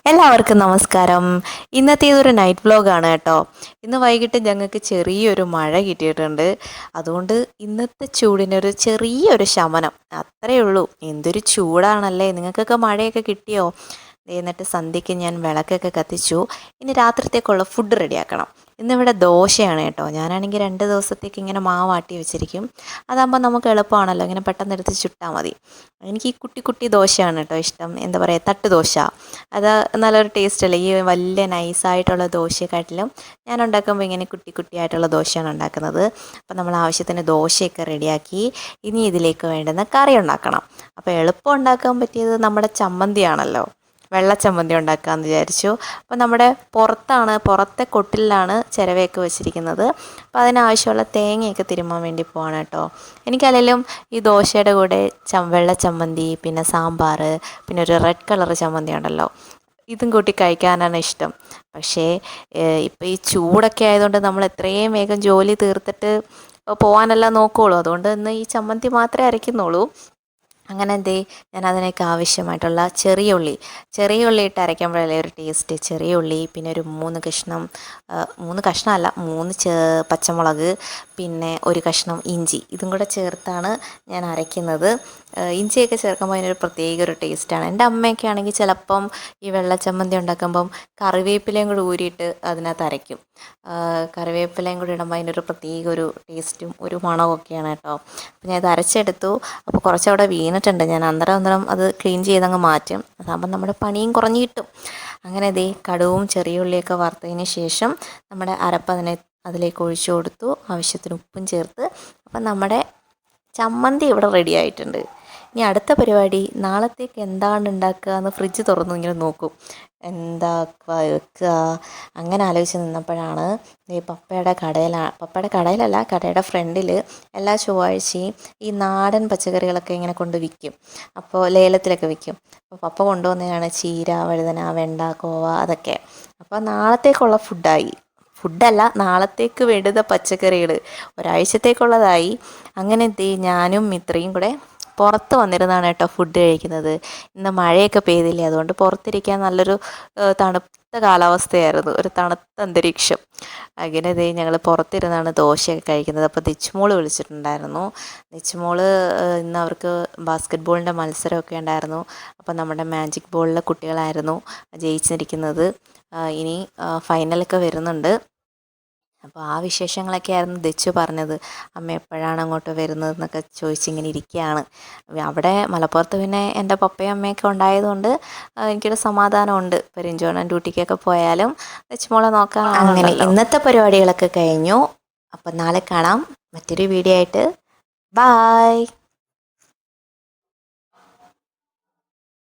എല്ലാവർക്കും നമസ്കാരം. ഇന്നത്തേതൊരു നൈറ്റ് വ്ലോഗാണ് കേട്ടോ. ഇന്ന് വൈകിട്ട് ഞങ്ങൾക്ക് ചെറിയൊരു മഴ കിട്ടിയിട്ടുണ്ട്. അതുകൊണ്ട് ഇന്നത്തെ ചൂടിനൊരു ചെറിയൊരു ശമനം അത്രയേ ഉള്ളൂ. എന്തൊരു ചൂടാണല്ലേ! നിങ്ങൾക്കൊക്കെ മഴയൊക്കെ കിട്ടിയോ? എന്നിട്ട് സന്ധ്യയ്ക്ക് ഞാൻ വിളക്കൊക്കെ കത്തിച്ചു. ഇനി രാത്രിത്തേക്കുള്ള ഫുഡ് റെഡിയാക്കണം. ഇന്നിവിടെ ദോശയാണ് കേട്ടോ. ഞാനാണെങ്കിൽ 2 ദിവസത്തേക്ക് ഇങ്ങനെ മാവാട്ടി വെച്ചിരിക്കും. അതാകുമ്പോൾ നമുക്ക് എളുപ്പമാണല്ലോ, ഇങ്ങനെ പെട്ടെന്ന് എടുത്ത് ചുട്ടാൽ മതി. എനിക്ക് ഈ കുട്ടി കുട്ടി ദോശയാണ് കേട്ടോ ഇഷ്ടം. എന്താ പറയുക, തട്ട് ദോശ. അത് നല്ലൊരു ടേസ്റ്റ് അല്ലേ? ഈ വലിയ നൈസായിട്ടുള്ള ദോശയെക്കാട്ടിലും ഞാൻ ഉണ്ടാക്കുമ്പോൾ ഇങ്ങനെ കുട്ടി കുട്ടിയായിട്ടുള്ള ദോശയാണ് ഉണ്ടാക്കുന്നത്. അപ്പോൾ നമ്മൾ ആവശ്യത്തിന് ദോശയൊക്കെ റെഡിയാക്കി ഇനി ഇതിലേക്ക് വേണ്ടുന്ന കറി ഉണ്ടാക്കണം. അപ്പോൾ എളുപ്പം ഉണ്ടാക്കാൻ പറ്റിയത് നമ്മുടെ ചമ്മന്തിയാണല്ലോ. വെള്ള ചമ്മന്തി ഉണ്ടാക്കാമെന്ന് വിചാരിച്ചു. അപ്പോൾ നമ്മുടെ പുറത്തെ കൊട്ടിലാണ് ചിരവയൊക്കെ വെച്ചിരിക്കുന്നത്. അപ്പോൾ അതിനാവശ്യമുള്ള തേങ്ങയൊക്കെ തിരുമ്മാൻ വേണ്ടി പോവാണ് കേട്ടോ. എനിക്കല്ലെങ്കിലും ഈ ദോശയുടെ കൂടെ വെള്ള ചമ്മന്തി, പിന്നെ സാമ്പാർ, പിന്നെ ഒരു റെഡ് കളർ ചമ്മന്തി ഉണ്ടല്ലോ, ഇതും കൂട്ടി കഴിക്കാനാണ് ഇഷ്ടം. പക്ഷേ ഇപ്പോൾ ഈ ചൂടൊക്കെ ആയതുകൊണ്ട് നമ്മൾ എത്രയും വേഗം ജോലി തീർത്തിട്ട് പോകാനെല്ലാം നോക്കുകയുള്ളൂ. അതുകൊണ്ട് ഇന്ന് ഈ ചമ്മന്തി മാത്രമേ അരയ്ക്കുന്നുള്ളൂ. അങ്ങനെ ഞാൻ അതിനൊക്കെ ആവശ്യമായിട്ടുള്ള ചെറിയ ഉള്ളി ഇട്ട് അരയ്ക്കുമ്പോഴല്ലേ ഒരു ടേസ്റ്റ്. ചെറിയ ഉള്ളി, പിന്നെ ഒരു 3 കഷ്ണം 3 കഷ്ണമല്ല 3 പച്ചമുളക്, പിന്നെ ഒരു കഷ്ണം ഇഞ്ചി, ഇതും കൂടെ ചേർത്താണ് ഞാൻ അരയ്ക്കുന്നത്. ഇഞ്ചിയൊക്കെ ചേർക്കുമ്പോൾ അതിനൊരു പ്രത്യേക ഒരു ടേസ്റ്റാണ്. എൻ്റെ അമ്മയൊക്കെ ആണെങ്കിൽ ചിലപ്പം ഈ വെള്ള ചമ്മന്തി ഉണ്ടാക്കുമ്പം കറിവേപ്പിലയും കൂടി ഊരിയിട്ട് അതിനകത്ത് അരയ്ക്കും. കറിവേപ്പിലയും കൂടി ഇടുമ്പോൾ അതിനൊരു പ്രത്യേക ഒരു ടേസ്റ്റും ഒരു മണമൊക്കെയാണ് കേട്ടോ. അപ്പോൾ ഞാൻ ഇത് അരച്ചെടുത്തു. അപ്പോൾ കുറച്ചവിടെ വീണിട്ടുണ്ട്. ഞാൻ അന്നേരം അത് ക്ലീൻ ചെയ്തങ്ങ് മാറ്റും. അതാകുമ്പോൾ നമ്മുടെ പണിയും കുറഞ്ഞ് കിട്ടും. അങ്ങനെ കടുവും ചെറിയ ഉള്ളിയൊക്കെ വറുത്തതിന് ശേഷം നമ്മുടെ അരപ്പ് അതിലേക്ക് ഒഴിച്ചു കൊടുത്തു. ആവശ്യത്തിന് ഉപ്പും ചേർത്ത്. അപ്പം നമ്മുടെ ചമ്മന്തി ഇവിടെ റെഡി ആയിട്ടുണ്ട്. ഇനി അടുത്ത പരിപാടി നാളത്തേക്ക് എന്താണ് ഉണ്ടാക്കുക എന്ന് ഫ്രിഡ്ജ് തുറന്നു ഇങ്ങനെ നോക്കും. എന്താ വെക്കുക അങ്ങനെ ആലോചിച്ച് നിന്നപ്പോഴാണ് ഈ പപ്പയുടെ കടയിലല്ല, കടയുടെ ഫ്രണ്ടിൽ എല്ലാ ചൊവ്വാഴ്ചയും ഈ നാടൻ പച്ചക്കറികളൊക്കെ ഇങ്ങനെ കൊണ്ട് വിൽക്കും. അപ്പോൾ ലേലത്തിലൊക്കെ വിൽക്കും. അപ്പോൾ പപ്പ കൊണ്ടുവന്നതാണ് ചീര, വഴുതന, വെണ്ട, കോവ, അതൊക്കെ. അപ്പോൾ നാളത്തേക്കുള്ള ഫുഡല്ല, നാളത്തേക്ക് വേണ്ടുന്ന പച്ചക്കറികൾ ഒരാഴ്ചത്തേക്കുള്ളതായി. അങ്ങനെ ഞാനും ഇത്രയും കൂടെ പുറത്ത് വന്നിരുന്നാണ് കേട്ടോ ഫുഡ് കഴിക്കുന്നത്. ഇന്ന് മഴയൊക്കെ പെയ്തില്ലേ, അതുകൊണ്ട് പുറത്തിരിക്കാൻ നല്ലൊരു തണുത്ത കാലാവസ്ഥയായിരുന്നു, ഒരു തണുത്ത അന്തരീക്ഷം. അങ്ങനെ ഞങ്ങൾ പുറത്തിരുന്നാണ് ദോശയൊക്കെ കഴിക്കുന്നത്. അപ്പോൾ ദിച്ചുമോൾ വിളിച്ചിട്ടുണ്ടായിരുന്നു. ദിച്ചുമോൾ ഇന്ന് അവർക്ക് ബാസ്കറ്റ് ബോളിൻ്റെ മത്സരമൊക്കെ ഉണ്ടായിരുന്നു. അപ്പോൾ നമ്മുടെ മാജിക് ബോളിലെ കുട്ടികളായിരുന്നു ജയിച്ചിരിക്കുന്നത്. ഇനി ഫൈനലൊക്കെ വരുന്നുണ്ട്. അപ്പോൾ ആ വിശേഷങ്ങളൊക്കെ ആയിരുന്നു ദച്ചു പറഞ്ഞത്. അമ്മ എപ്പോഴാണ് അങ്ങോട്ട് വരുന്നതെന്നൊക്കെ ചോദിച്ചിങ്ങനെ ഇരിക്കുകയാണ്. അവിടെ മലപ്പുറത്ത് പിന്നെ എൻ്റെ പപ്പയും അമ്മയൊക്കെ ഉണ്ടായതുകൊണ്ട് എനിക്കൊരു സമാധാനമുണ്ട്. പെരിഞ്ചോടൻ ഡ്യൂട്ടിക്കൊക്കെ പോയാലും ദച്ചുമോളെ നോക്കാൻ. അങ്ങനെ ഇന്നത്തെ പരിപാടികളൊക്കെ കഴിഞ്ഞു. അപ്പം നാളെ കാണാം മറ്റൊരു വീഡിയോ ആയിട്ട്. ബായ്.